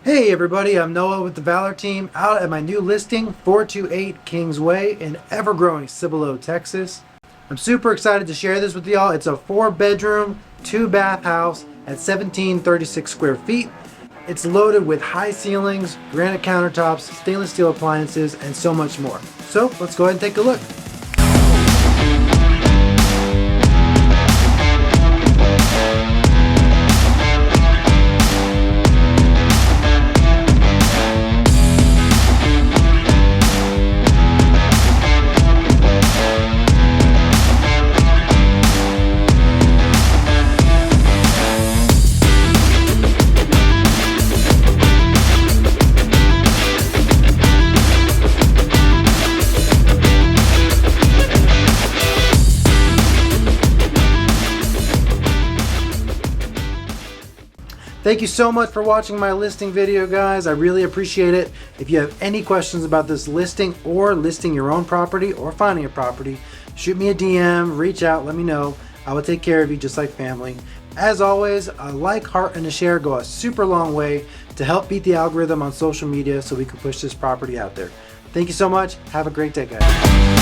Hey everybody, I'm Noah with the Valor team out at my new listing, 428 Kings Way in ever-growing Cibolo, Texas. I'm super excited to share this with y'all. It's a 4-bedroom, 2-bath house at 1736 square feet. It's loaded with high ceilings, granite countertops, stainless steel appliances, and so much more. So let's go ahead and take a look. Thank you so much for watching my listing video, guys. I really appreciate it. If you have any questions about this listing or listing your own property or finding a property, shoot me a DM, reach out, let me know. I will take care of you just like family. As always, a like, heart, and a share go a super long way to help beat the algorithm on social media so we can push this property out there. Thank you so much. Have a great day, guys.